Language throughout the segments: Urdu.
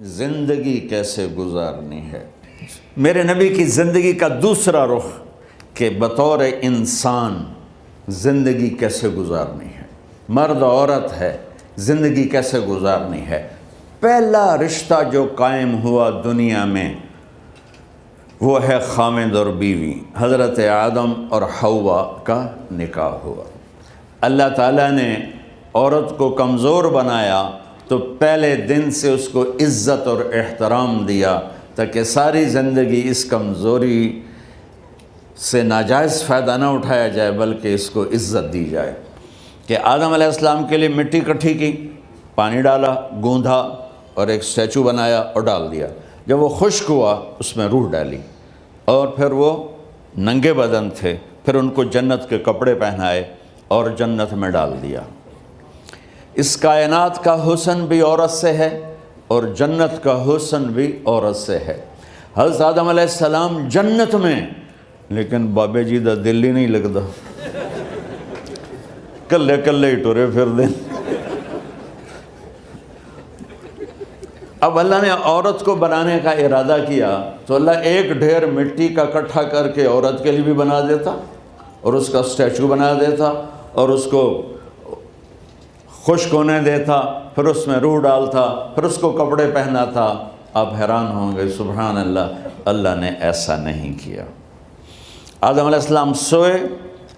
زندگی کیسے گزارنی ہے۔ میرے نبی کی زندگی کا دوسرا رخ کہ بطور انسان زندگی کیسے گزارنی ہے، مرد عورت ہے، زندگی کیسے گزارنی ہے۔ پہلا رشتہ جو قائم ہوا دنیا میں وہ ہے خامد اور بیوی، حضرت آدم اور حوا کا نکاح ہوا۔ اللہ تعالیٰ نے عورت کو کمزور بنایا تو پہلے دن سے اس کو عزت اور احترام دیا تاکہ ساری زندگی اس کمزوری سے ناجائز فائدہ نہ اٹھایا جائے بلکہ اس کو عزت دی جائے۔ کہ آدم علیہ السلام کے لیے مٹی اکٹھی کی، پانی ڈالا، گوندھا اور ایک اسٹیچو بنایا اور ڈال دیا۔ جب وہ خشک ہوا اس میں روح ڈالی اور پھر وہ ننگے بدن تھے، پھر ان کو جنت کے کپڑے پہنائے اور جنت میں ڈال دیا۔ اس کائنات کا حسن بھی عورت سے ہے اور جنت کا حسن بھی عورت سے ہے۔ حضرت آدم علیہ السلام جنت میں، لیکن بابے جی دا دل ہی نہیں لگتا، کلے کلے ہی ٹورے پھر دیں۔ اب اللہ نے عورت کو بنانے کا ارادہ کیا تو اللہ ایک ڈھیر مٹی کا اکٹھا کر کے عورت کے لیے بھی بنا دیتا اور اس کا اسٹیچو بنا دیتا اور اس کو خشک ہونے دیتا، پھر اس میں روح ڈالتا، پھر اس کو کپڑے پہناتا۔ آپ حیران ہوں گے، سبحان اللہ، اللہ نے ایسا نہیں کیا۔ آدم علیہ السلام سوئے،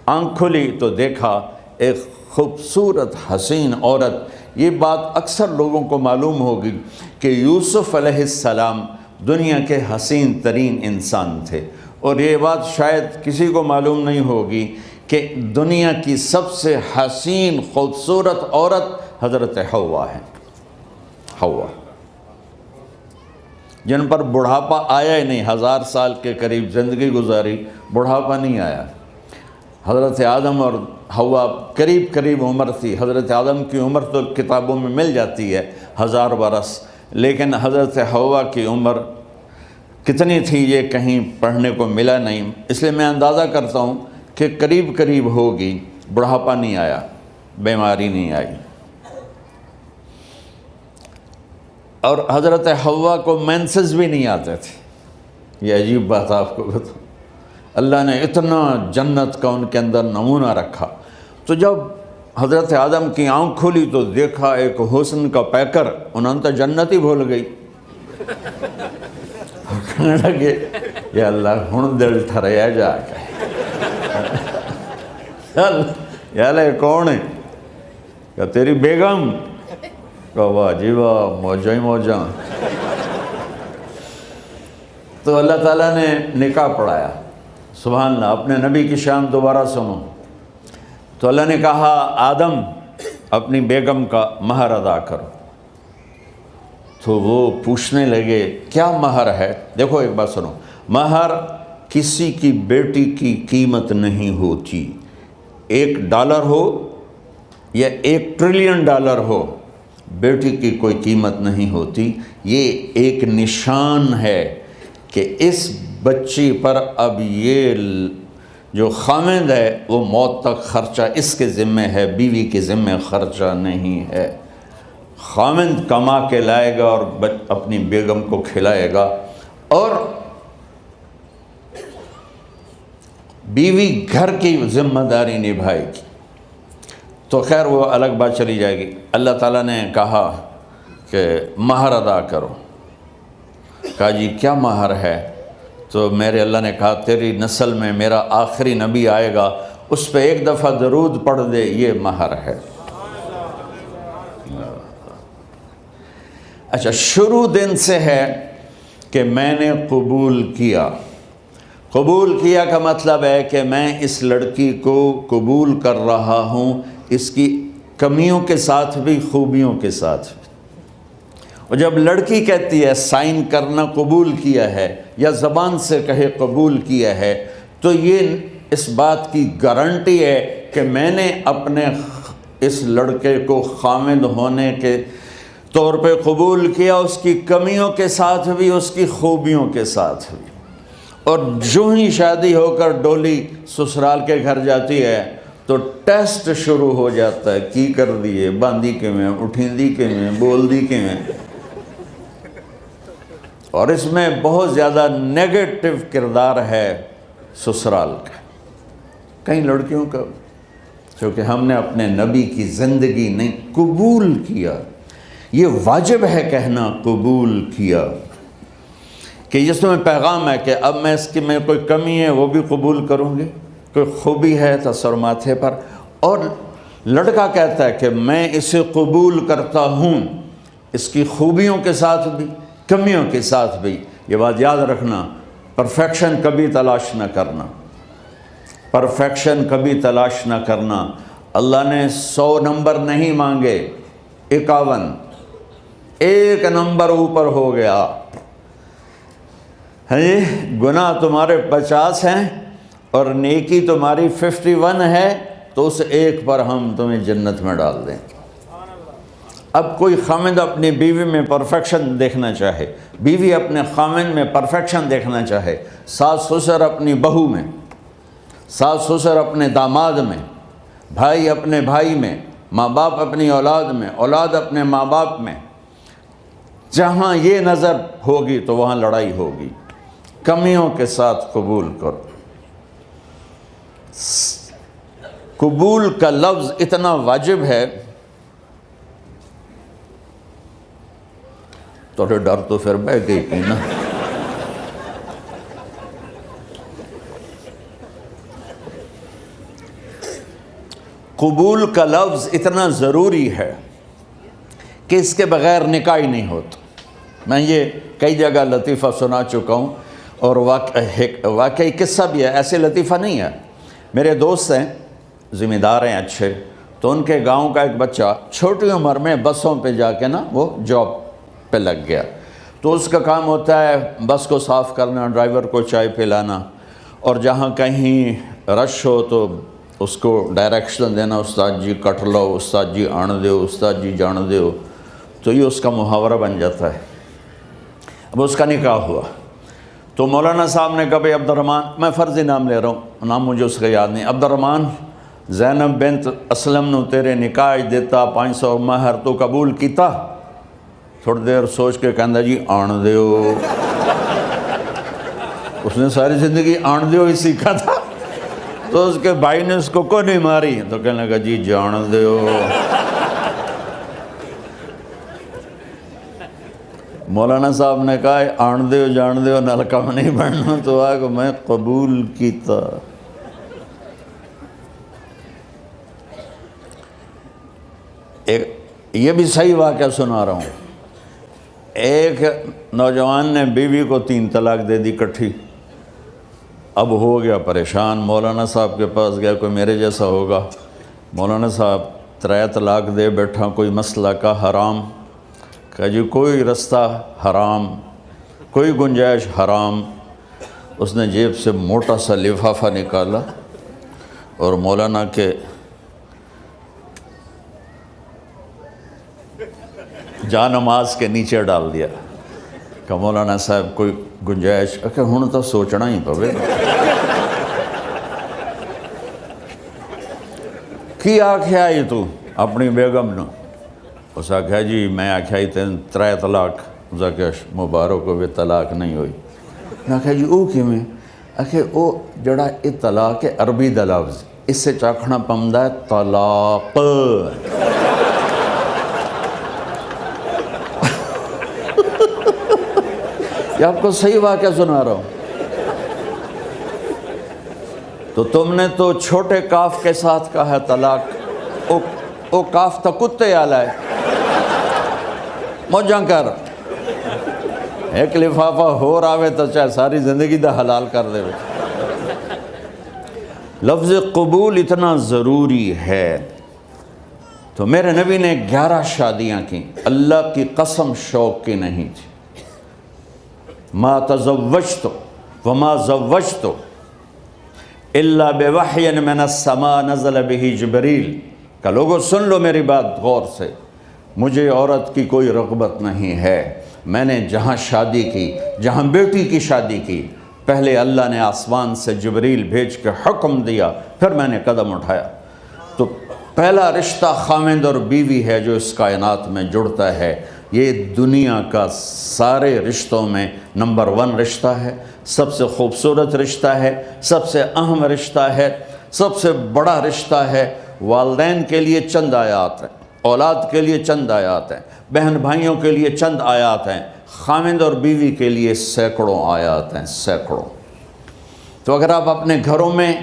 آنکھ کھلی تو دیکھا ایک خوبصورت حسین عورت۔ یہ بات اکثر لوگوں کو معلوم ہوگی کہ یوسف علیہ السلام دنیا کے حسین ترین انسان تھے، اور یہ بات شاید کسی کو معلوم نہیں ہوگی کہ دنیا کی سب سے حسین خوبصورت عورت حضرت حوا ہے۔ حوا جن پر بڑھاپا آیا ہی نہیں، 1000 سال کے قریب زندگی گزاری، بڑھاپا نہیں آیا۔ حضرت آدم اور حوا قریب قریب عمر تھی۔ حضرت آدم کی عمر تو کتابوں میں مل جاتی ہے 1000 برس، لیکن حضرت حوا کی عمر کتنی تھی یہ کہیں پڑھنے کو ملا نہیں، اس لیے میں اندازہ کرتا ہوں کہ قریب قریب ہوگی۔ بڑھاپا نہیں آیا، بیماری نہیں آئی۔ اور حضرت حوا کو مینسز بھی نہیں آتے تھے۔ یہ عجیب بات آپ کو بتاؤں، اللہ نے اتنا جنت کا ان کے اندر نمونہ رکھا۔ تو جب حضرت آدم کی آنکھ کھلی تو دیکھا ایک حسن کا پیکر، انہوں نے جنت ہی بھول گئی۔ کہنے لگے یا اللہ ہن دل ٹھریا جا کے، یا اللہ کون ہے؟ کہ تیری بیگم۔ کہ واہ جی واہ، موجاں ہی موجاں۔ تو اللہ تعالیٰ نے نکاح پڑھایا۔ سبحان اللہ، اپنے نبی کی شان دوبارہ سنو۔ تو اللہ نے کہا آدم اپنی بیگم کا مہر ادا کرو۔ تو وہ پوچھنے لگے کیا مہر ہے؟ دیکھو ایک بات سنو، مہر کسی کی بیٹی کی قیمت نہیں ہوتی۔ $1 ہو یا $1 ٹریلین ہو، بیٹی کی کوئی قیمت نہیں ہوتی۔ یہ ایک نشان ہے کہ اس بچی پر اب یہ جو خامد ہے وہ موت تک خرچہ اس کے ذمہ ہے، بیوی کے ذمہ خرچہ نہیں ہے۔ خامد کما کے لائے گا اور اپنی بیگم کو کھلائے گا، اور بیوی گھر کی ذمہ داری نبھائے گی۔ تو خیر وہ الگ بات چلی جائے گی۔ اللہ تعالیٰ نے کہا کہ مہر ادا کرو۔ کہا جی کیا مہر ہے؟ تو میرے اللہ نے کہا تیری نسل میں میرا آخری نبی آئے گا، اس پہ ایک دفعہ درود پڑھ دے، یہ مہر ہے۔ اچھا، شروع دن سے ہے کہ میں نے قبول کیا۔ قبول کیا کا مطلب ہے کہ میں اس لڑکی کو قبول کر رہا ہوں، اس کی کمیوں کے ساتھ بھی خوبیوں کے ساتھ بھی۔ اور جب لڑکی کہتی ہے سائن کرنا قبول کیا ہے، یا زبان سے کہے قبول کیا ہے، تو یہ اس بات کی گارنٹی ہے کہ میں نے اپنے اس لڑکے کو خامد ہونے کے طور پہ قبول کیا، اس کی کمیوں کے ساتھ بھی، اس کی خوبیوں کے ساتھ بھی۔ اور جو ہی شادی ہو کر ڈولی سسرال کے گھر جاتی ہے تو ٹیسٹ شروع ہو جاتا ہے، کی کر دیے، باندھی کے میں، اٹھیں دی کے میں، بول دی کے میں۔ اور اس میں بہت زیادہ نیگیٹو کردار ہے سسرال کا، کئی لڑکیوں کا، چونکہ ہم نے اپنے نبی کی زندگی نہیں قبول کیا۔ یہ واجب ہے کہنا قبول کیا، کہ جس میں پیغام ہے کہ اب میں اس کی میں کوئی کمی ہے وہ بھی قبول کروں گی، کوئی خوبی ہے تو سر ماتھے پر، اور لڑکا کہتا ہے کہ میں اسے قبول کرتا ہوں، اس کی خوبیوں کے ساتھ بھی کمیوں کے ساتھ بھی۔ یہ بات یاد رکھنا، پرفیکشن کبھی تلاش نہ کرنا، پرفیکشن کبھی تلاش نہ کرنا۔ اللہ نے 100 نمبر نہیں مانگے، 51، ایک نمبر اوپر ہو گیا۔ گناہ تمہارے 50 ہیں اور نیکی تمہاری 51 ہے، تو اس ایک پر ہم تمہیں جنت میں ڈال دیں۔ اب کوئی خامند اپنی بیوی میں پرفیکشن دیکھنا چاہے، بیوی اپنے خامند میں پرفیکشن دیکھنا چاہے، ساس سسر اپنی بہو میں، ساس سسر اپنے داماد میں، بھائی اپنے بھائی میں، ماں باپ اپنی اولاد میں، اولاد اپنے ماں باپ میں، جہاں یہ نظر ہوگی تو وہاں لڑائی ہوگی۔ کمیوں کے ساتھ قبول کرو۔ قبول کا لفظ اتنا واجب ہے، تو ڈر تو پھر بہ گئی تھی نا۔ قبول کا لفظ اتنا ضروری ہے کہ اس کے بغیر نکاح ہی نہیں ہوتا۔ میں یہ کئی جگہ لطیفہ سنا چکا ہوں، اور واقعی قصہ بھی ہے، ایسے لطیفہ نہیں ہے۔ میرے دوست ہیں، ذمہ دار ہیں اچھے، تو ان کے گاؤں کا ایک بچہ چھوٹی عمر میں بسوں پہ جا کے نا وہ جاب پہ لگ گیا، تو اس کا کام ہوتا ہے بس کو صاف کرنا، ڈرائیور کو چائے پلانا، اور جہاں کہیں رش ہو تو اس کو ڈائریکشن دینا، استاد جی کٹ لو، استاد جی آن دیو، استاد جی جان دیو، تو یہ اس کا محاورہ بن جاتا ہے۔ اب اس کا نکاح ہوا تو مولانا صاحب نے کہا بھائی عبد الرحمن، میں فرضی نام لے رہا ہوں، نام مجھے اس کا یاد نہیں، عبد الرحمن زینب بنت اسلم نو تیرے نکاح دیتا 500 مہر تو قبول کیتا؟ تھوڑی دیر سوچ کے کہندا جی آن دیو۔ اس نے ساری زندگی آن دیو ہی سیکھا تھا، تو اس کے بھائی نے اس کو کوئی نہیں ماری، تو کہنے لگا جی جان دیو۔ مولانا صاحب نے کہا آن دیو جان دیو نال کم نہیں بننا، تو آگے میں قبول کیتا۔ یہ بھی صحیح واقعہ سنا رہا ہوں۔ ایک نوجوان نے بیوی کو 3 طلاق دے دی کٹھی، اب ہو گیا پریشان، مولانا صاحب کے پاس گیا، کوئی میرے جیسا ہوگا۔ مولانا صاحب 3 طلاق دے بیٹھا، کوئی مسئلہ کا حرام؟ کہا جی کوئی رستہ حرام، کوئی گنجائش حرام۔ اس نے جیب سے موٹا سا لفافہ نکالا اور مولانا کے جا نماز کے نیچے ڈال دیا کہ مولانا صاحب کوئی گنجائش؟ کہ ہن تو سوچنا ہی پوے کی آکھیا یہ تو اپنی بیگم نو؟ اس آکھیا جی میں آکھیا ہی 3 طلاق، اس آکھیا مبارک ہوئے طلاق نہیں ہوئی۔ میں آکھیا جی او کیویں؟ آکھیا او جڑا یہ طلاق ہے عربی دا لفظ، اس سے چاکھنا پمدا ہے طلاق۔ یہ آپ کو صحیح واقعہ سنا رہا ہوں۔ تو تم نے تو چھوٹے کاف کے ساتھ کہا ہے طلاق، او کاف تا کتے آلا ہے، موجاں کر، ایک لفافہ ہو راوے تو چاہے ساری زندگی دا حلال کر دے۔ لفظ قبول اتنا ضروری ہے۔ تو میرے نبی نے 11 شادیاں کی، اللہ کی قسم شوق کی نہیں تھی۔ ما تزوجت وما زوجت الا بوحی من السماء نزل به جبریل۔ کہ لوگوں سن لو میری بات غور سے، مجھے عورت کی کوئی رغبت نہیں ہے، میں نے جہاں شادی کی، جہاں بیٹی کی شادی کی، پہلے اللہ نے آسمان سے جبریل بھیج کے حکم دیا، پھر میں نے قدم اٹھایا۔ تو پہلا رشتہ خامند اور بیوی ہے جو اس کائنات میں جڑتا ہے۔ یہ دنیا کا سارے رشتوں میں نمبر 1 رشتہ ہے، سب سے خوبصورت رشتہ ہے، سب سے اہم رشتہ ہے، سب سے بڑا رشتہ ہے۔ والدین کے لیے چند آیات ہیں، اولاد کے لیے چند آیات ہیں، بہن بھائیوں کے لیے چند آیات ہیں، خاوند اور بیوی کے لیے سینکڑوں آیات ہیں، سینکڑوں۔ تو اگر آپ اپنے گھروں میں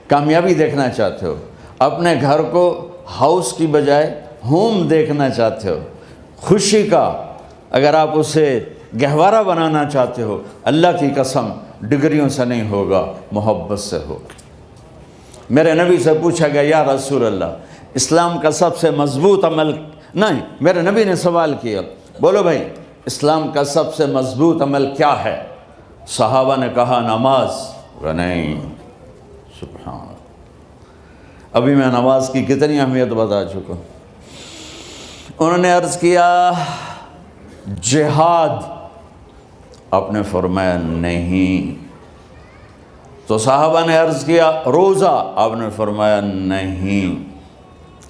کامیابی دیکھنا چاہتے ہو، اپنے گھر کو ہاؤس کی بجائے ہوم دیکھنا چاہتے ہو، خوشی کا اگر آپ اسے گہوارہ بنانا چاہتے ہو، اللہ کی قسم ڈگریوں سے نہیں ہوگا، محبت سے ہوگا۔ میرے نبی سے پوچھا گیا یا رسول اللہ اسلام کا سب سے مضبوط عمل، نہیں، میرے نبی نے سوال کیا، بولو بھائی اسلام کا سب سے مضبوط عمل کیا ہے؟ صحابہ نے کہا نماز۔ نہیں، سبحان اللہ، ابھی میں نماز کی کتنی اہمیت بتا چکا ہوں۔ انہوں نے عرض کیا جہاد، آپ نے فرمایا نہیں۔ تو صحابہ نے عرض کیا روزہ، آپ نے فرمایا نہیں۔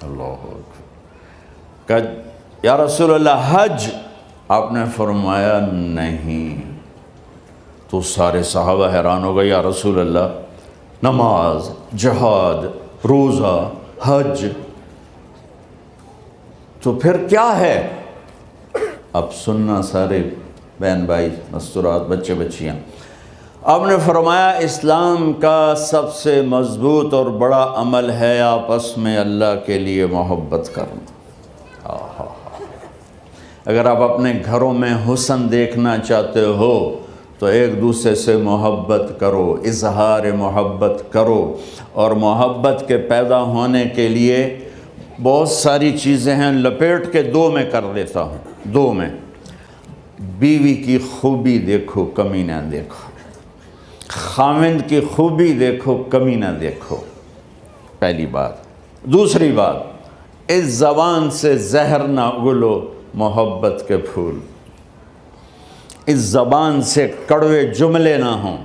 اللہ اکبر۔ کہ یا رسول اللہ حج، آپ نے فرمایا نہیں۔ تو سارے صحابہ حیران ہو گئے، یا رسول اللہ نماز، جہاد، روزہ، حج، تو پھر کیا ہے؟ اب سننا سارے بہن بھائی، مستورات، بچے بچیاں، آپ نے فرمایا اسلام کا سب سے مضبوط اور بڑا عمل ہے آپس میں اللہ کے لیے محبت کرنا۔ اگر آپ اپنے گھروں میں حسن دیکھنا چاہتے ہو تو ایک دوسرے سے محبت کرو، اظہار محبت کرو، اور محبت کے پیدا ہونے کے لیے بہت ساری چیزیں ہیں، لپیٹ کے 2 میں کر لیتا ہوں، 2 میں۔ بیوی کی خوبی دیکھو، کمی نہ دیکھو، خاوند کی خوبی دیکھو، کمی نہ دیکھو، پہلی بات۔ دوسری بات، اس زبان سے زہر نہ اگلو محبت کے پھول، اس زبان سے کڑوے جملے نہ ہوں،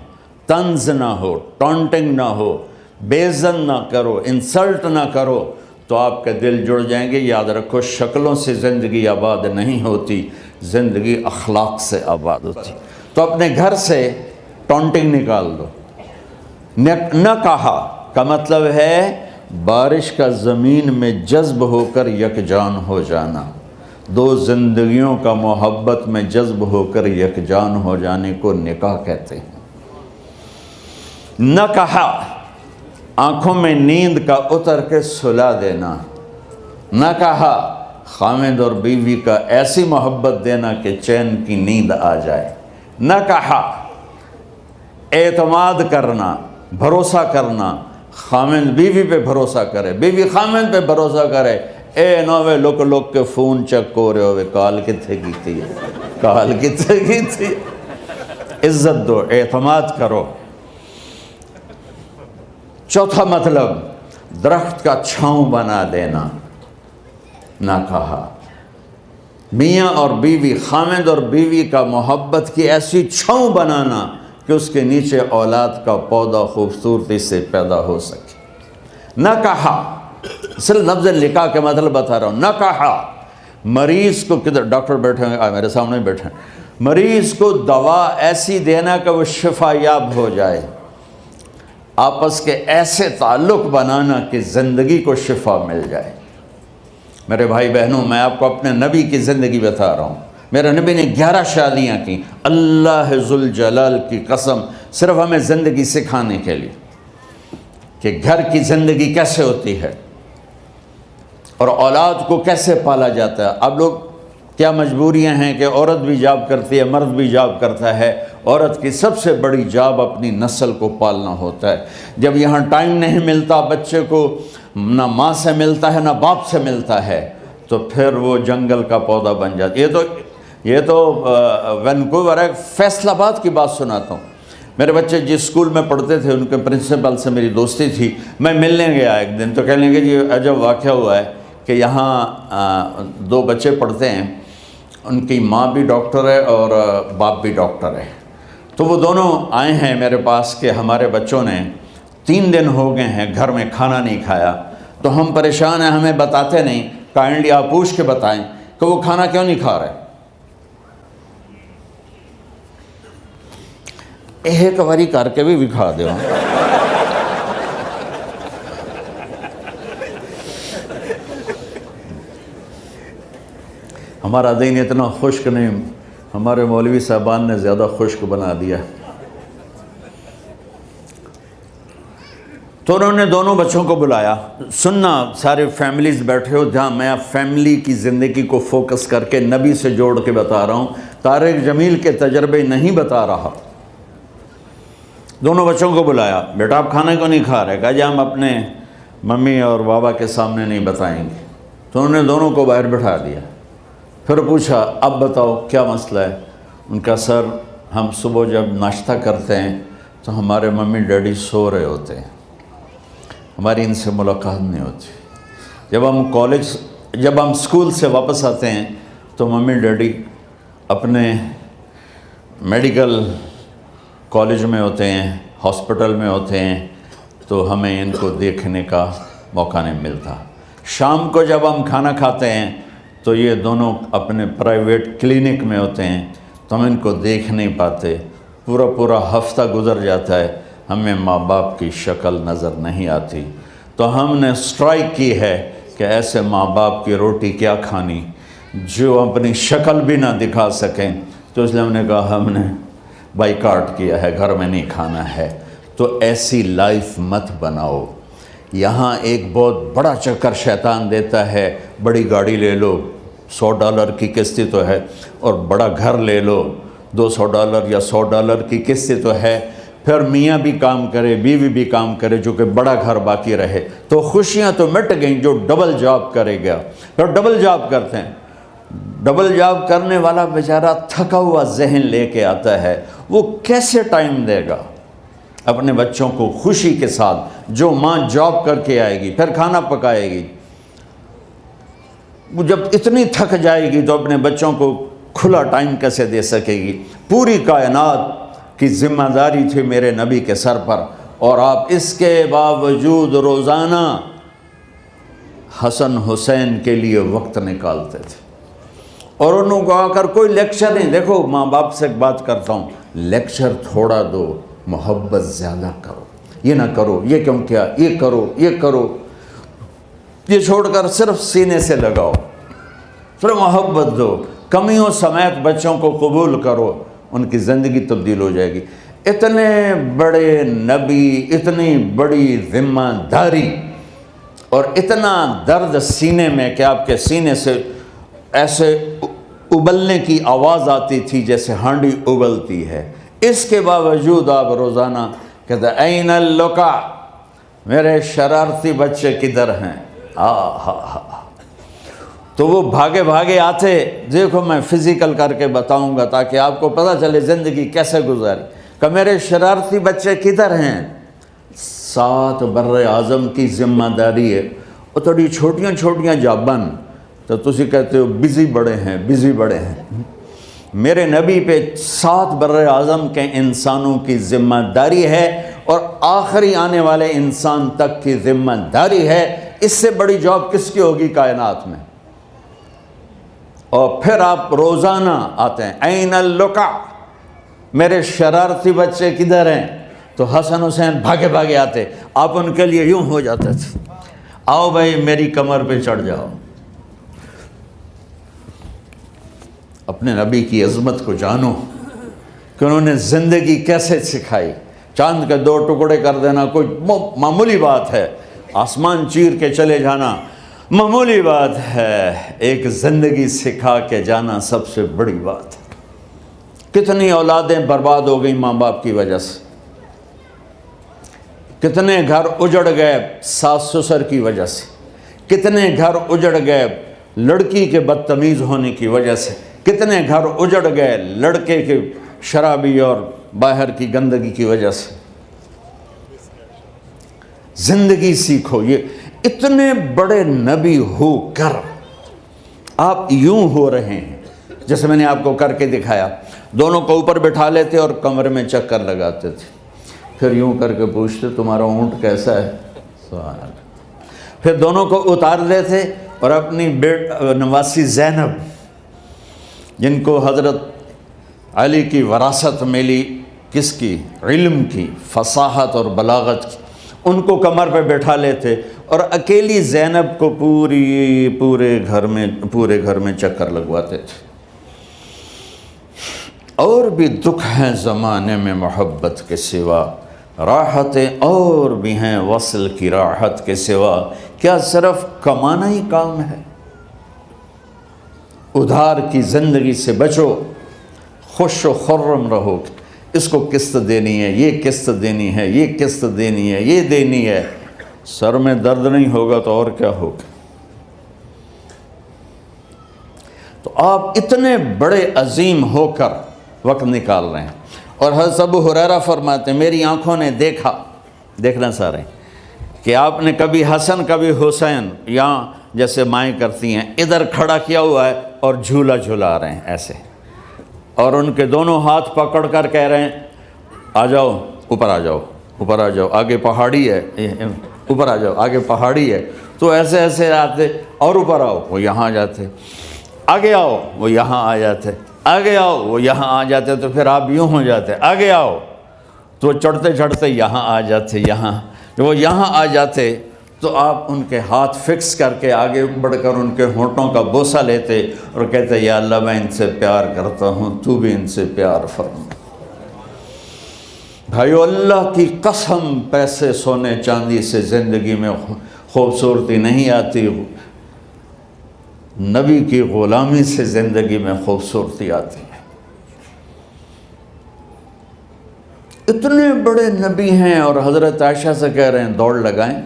طنز نہ ہو، ٹانٹنگ نہ ہو، بےعزت نہ کرو، انسلٹ نہ کرو، تو آپ کے دل جڑ جائیں گے۔ یاد رکھو شکلوں سے زندگی آباد نہیں ہوتی، زندگی اخلاق سے آباد ہوتی۔ تو اپنے گھر سے ٹانٹنگ نکال دو۔ نہ کہا کا مطلب ہے بارش کا زمین میں جذب ہو کر یکجان ہو جانا، 2 زندگیوں کا محبت میں جذب ہو کر یکجان ہو جانے کو نکاح کہتے ہیں۔ نہ کہا آنکھوں میں نیند کا اتر کے سلا دینا، نہ کہا خاوند اور بیوی کا ایسی محبت دینا کہ چین کی نیند آ جائے، نہ کہا اعتماد کرنا، بھروسہ کرنا، خاوند بیوی پہ بھروسہ کرے، بیوی خاوند پہ بھروسہ کرے۔ اے نوے لوک کے فون چیک ہو رہے ہوئے، کال کتنے کی تھی، کال کتنے کی تھی۔ عزت دو، اعتماد کرو۔ چوتھا مطلب درخت کا چھاؤں بنا دینا، نہ کہا میاں اور بیوی، خاوند اور بیوی کا محبت کی ایسی چھاؤں بنانا کہ اس کے نیچے اولاد کا پودا خوبصورتی سے پیدا ہو سکے۔ نہ کہا، صرف لفظ نکاح کے مطلب بتا رہا ہوں، نہ کہا مریض کو، کدھر ڈاکٹر بیٹھے ہیں، میرے سامنے بیٹھے ہیں، مریض کو دوا ایسی دینا کہ وہ شفا یاب ہو جائے، آپس کے ایسے تعلق بنانا کہ زندگی کو شفا مل جائے۔ میرے بھائی بہنوں، میں آپ کو اپنے نبی کی زندگی بتا رہا ہوں۔ میرے نبی نے 11 شادیاں کی، اللہ ذوالجلال کی قسم، صرف ہمیں زندگی سکھانے کے لیے کہ گھر کی زندگی کیسے ہوتی ہے اور اولاد کو کیسے پالا جاتا ہے۔ اب لوگ کیا مجبوریاں ہیں کہ عورت بھی جاب کرتی ہے، مرد بھی جاب کرتا ہے۔ عورت کی سب سے بڑی جاب اپنی نسل کو پالنا ہوتا ہے۔ جب یہاں ٹائم نہیں ملتا بچے کو، نہ ماں سے ملتا ہے نہ باپ سے ملتا ہے، تو پھر وہ جنگل کا پودا بن جاتا ہے۔ یہ تو وینکوور ہے، فیصل آباد کی بات سناتا ہوں۔ میرے بچے جس اسکول میں پڑھتے تھے ان کے پرنسپل سے میری دوستی تھی، میں ملنے گیا ایک دن، تو کہنے لگے جی عجب واقعہ ہوا ہے کہ یہاں 2 بچے پڑھتے ہیں، ان کی ماں بھی ڈاکٹر ہے اور باپ بھی ڈاکٹر ہے، تو وہ دونوں آئے ہیں میرے پاس کہ ہمارے بچوں نے 3 دن ہو گئے ہیں گھر میں کھانا نہیں کھایا، تو ہم پریشان ہیں، ہمیں بتاتے نہیں، کائنڈلی آپ پوچھ کے بتائیں کہ وہ کھانا کیوں نہیں کھا رہے۔ ایک باری کر کے بھی دکھا دو. ہمارا دین اتنا خشک نہیں، ہمارے مولوی صاحبان نے زیادہ خشک بنا دیا. تو انہوں نے دونوں بچوں کو بلایا. سننا، سارے فیملیز بیٹھے ہو جہاں میں فیملی کی زندگی کو فوکس کر کے نبی سے جوڑ کے بتا رہا ہوں، طارق جمیل کے تجربے نہیں بتا رہا. دونوں بچوں کو بلایا. بیٹا آپ کھانے کو نہیں کھا رہے؟ کہا جی ہم اپنے ممی اور بابا کے سامنے نہیں بتائیں گے. تو انہوں نے دونوں کو باہر بٹھا دیا. پھر پوچھا اب بتاؤ کیا مسئلہ ہے؟ ان کا سر ہم صبح جب ناشتہ کرتے ہیں تو ہمارے ممی ڈیڈی سو رہے ہوتے ہیں، ہماری ان سے ملاقات نہیں ہوتی. جب ہم اسکول سے واپس آتے ہیں تو ممی ڈیڈی اپنے میڈیکل کالج میں ہوتے ہیں، ہاسپٹل میں ہوتے ہیں، تو ہمیں ان کو دیکھنے کا موقع نہیں ملتا. شام کو جب ہم کھانا کھاتے ہیں تو یہ دونوں اپنے پرائیویٹ کلینک میں ہوتے ہیں، تو ہم ان کو دیکھ نہیں پاتے. پورا ہفتہ گزر جاتا ہے، ہمیں ماں باپ کی شکل نظر نہیں آتی. تو ہم نے سٹرائک کی ہے کہ ایسے ماں باپ کی روٹی کیا کھانی جو اپنی شکل بھی نہ دکھا سکیں. تو اس لیے ہم نے کہا ہم نے بائیکاٹ کیا ہے، گھر میں نہیں کھانا ہے. تو ایسی لائف مت بناؤ. یہاں ایک بہت بڑا چکر شیطان دیتا ہے، بڑی گاڑی لے لو، $100 کی قسط تو ہے، اور بڑا گھر لے لو، $200 یا $100 کی قسط تو ہے. پھر میاں بھی کام کرے، بیوی بھی کام کرے، جو کہ بڑا گھر باقی رہے، تو خوشیاں تو مٹ گئیں. جو ڈبل جاب کرے گا، پھر ڈبل جاب کرتے ہیں. ڈبل جاب کرنے والا بیچارہ تھکا ہوا ذہن لے کے آتا ہے، وہ کیسے ٹائم دے گا اپنے بچوں کو خوشی کے ساتھ؟ جو ماں جاب کر کے آئے گی پھر کھانا پکائے گی، وہ جب اتنی تھک جائے گی تو اپنے بچوں کو کھلا ٹائم کیسے دے سکے گی؟ پوری کائنات کی ذمہ داری تھی میرے نبی کے سر پر، اور آپ اس کے باوجود روزانہ حسن حسین کے لیے وقت نکالتے تھے. اور انہوں کو آ کر کوئی لیکچر نہیں. دیکھو ماں باپ سے ایک بات کرتا ہوں، لیکچر تھوڑا دو، محبت زیادہ کرو. یہ نہ کرو، یہ کیوں کیا، یہ کرو، یہ کرو، یہ چھوڑ کر صرف سینے سے لگاؤ، صرف محبت دو. کمیوں سمیت بچوں کو قبول کرو، ان کی زندگی تبدیل ہو جائے گی. اتنے بڑے نبی، اتنی بڑی ذمہ داری، اور اتنا درد سینے میں کہ آپ کے سینے سے ایسے ابلنے کی آواز آتی تھی جیسے ہانڈی ابلتی ہے. اس کے باوجود آپ روزانہ کہتے این اللقا، میرے شرارتی بچے کدھر ہیں؟ تو وہ بھاگے بھاگے آتے. دیکھو میں فزیکل کر کے بتاؤں گا تاکہ آپ کو پتہ چلے زندگی کیسے گزاری. کہ میرے شرارتی بچے کدھر ہیں؟ 7 بر اعظم کی ذمہ داری ہے. اور تھوڑی چھوٹیاں جابن تو تسی کہتے ہو بزی بڑے ہیں، بزی بڑے ہیں. میرے نبی پہ 7 بر اعظم کے انسانوں کی ذمہ داری ہے، اور آخری آنے والے انسان تک کی ذمہ داری ہے. اس سے بڑی جاب کس کی ہوگی کائنات میں؟ اور پھر آپ روزانہ آتے ہیں این اللقا، میرے شرارتی بچے کدھر ہیں؟ تو حسن حسین بھاگے بھاگے آتے. آپ ان کے لیے یوں ہو جاتے تھے، آؤ بھائی میری کمر پہ چڑھ جاؤ. اپنے نبی کی عظمت کو جانو کہ انہوں نے زندگی کیسے سکھائی. چاند کے 2 ٹکڑے کر دینا کوئی معمولی بات ہے، آسمان چیر کے چلے جانا معمولی بات ہے، ایک زندگی سکھا کے جانا سب سے بڑی بات ہے. کتنی اولادیں برباد ہو گئیں ماں باپ کی وجہ سے، کتنے گھر اجڑ گئے ساس سسر کی وجہ سے، کتنے گھر اجڑ گئے لڑکی کے بدتمیز ہونے کی وجہ سے، کتنے گھر اجڑ گئے لڑکے کے شرابی اور باہر کی گندگی کی وجہ سے. زندگی سیکھو. یہ اتنے بڑے نبی ہو کر آپ یوں ہو رہے ہیں جیسے میں نے آپ کو کر کے دکھایا. دونوں کو اوپر بٹھا لیتے اور کمرے میں چکر لگاتے تھے، پھر یوں کر کے پوچھتے تمہارا اونٹ کیسا ہے؟ سوال. پھر دونوں کو اتار لیتے اور اپنی نواسی زینب، جن کو حضرت علی کی وراثت ملی کس کی؟ علم کی، فصاحت اور بلاغت کی، ان کو کمر پہ بٹھا لیتے اور اکیلی زینب کو پورے گھر میں چکر لگواتے تھے۔ اور بھی دکھ ہیں زمانے میں محبت کے سوا، راحتیں اور بھی ہیں وصل کی راحت کے سوا، کیا صرف کمانا ہی کام ہے؟ ادھار کی زندگی سے بچو، خوش و خرم رہو، اس کو قسط دینی ہے، یہ قسط دینی ہے، یہ قسط دینی ہے، یہ دینی ہے، سر میں درد نہیں ہوگا تو اور کیا ہوگا؟ تو آپ اتنے بڑے عظیم ہو کر وقت نکال رہے ہیں، اور حضرت ابو ہریرہ فرماتے ہیں میری آنکھوں نے دیکھنا سارے کہ آپ نے کبھی حسن کبھی حسین یہاں جیسے مائیں کرتی ہیں ادھر کھڑا کیا ہوا ہے اور جھولا جھولا رہے ہیں ایسے، اور ان کے دونوں ہاتھ پکڑ کر کہہ رہے ہیں آ جاؤ اوپر آ جاؤ، اوپر آ جاؤ، آگے پہاڑی ہے، اوپر آ جاؤ، آگے پہاڑی ہے، تو ایسے ایسے آتے، اور اوپر آؤ، وہ یہاں آ جاتے، آگے آؤ، وہ یہاں آ جاتے، آگے آؤ، وہ یہاں آ جاتے، تو پھر آپ یوں ہو جاتے، آگے آؤ، تو چڑھتے چڑھتے یہاں آ جاتے، یہاں جب وہ یہاں آ جاتے تو آپ ان کے ہاتھ فکس کر کے آگے بڑھ کر ان کے ہونٹوں کا بوسہ لیتے اور کہتے یا اللہ میں ان سے پیار کرتا ہوں، تو بھی ان سے پیار فرما۔ بھائیو اللہ کی قسم، پیسے سونے چاندی سے زندگی میں خوبصورتی نہیں آتی، نبی کی غلامی سے زندگی میں خوبصورتی آتی ہے۔ اتنے بڑے نبی ہیں اور حضرت عائشہ سے کہہ رہے ہیں دوڑ لگائیں۔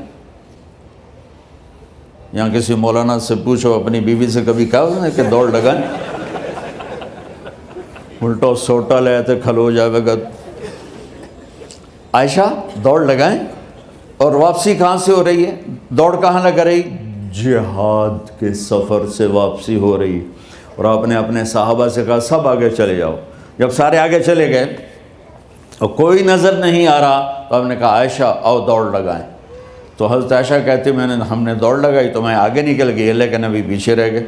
یہاں کسی مولانا سے پوچھو اپنی بیوی سے کبھی کہا اس نے کہ دوڑ لگائیں؟ الٹا سوٹا لے تے کھلو جاوے گا۔ عائشہ دوڑ لگائیں، اور واپسی کہاں سے ہو رہی ہے؟ دوڑ کہاں لگ رہی؟ جہاد کے سفر سے واپسی ہو رہی، اور آپ نے اپنے صحابہ سے کہا سب آگے چلے جاؤ۔ جب سارے آگے چلے گئے اور کوئی نظر نہیں آ رہا تو آپ نے کہا عائشہ آؤ دوڑ لگائیں۔ تو حضرت عائشہ کہتی ہم نے دوڑ لگائی تو میں آگے نکل گئی، اللہ کے نبی پیچھے رہ گئے۔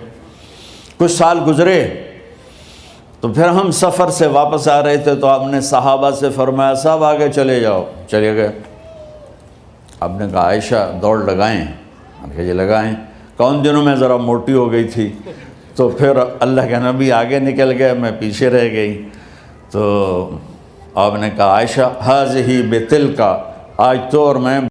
کچھ سال گزرے تو پھر ہم سفر سے واپس آ رہے تھے تو آپ نے صحابہ سے فرمایا سب آگے چلے جاؤ، چلے گئے۔ آپ نے کہا عائشہ دوڑ لگائیں؟ کہ جی لگائیں۔ کون دنوں میں ذرا موٹی ہو گئی تھی، تو پھر اللہ کے نبی آگے نکل گئے، میں پیچھے رہ گئی۔ تو آپ نے کہا عائشہ ہذہ بتلک، آج تو اور میں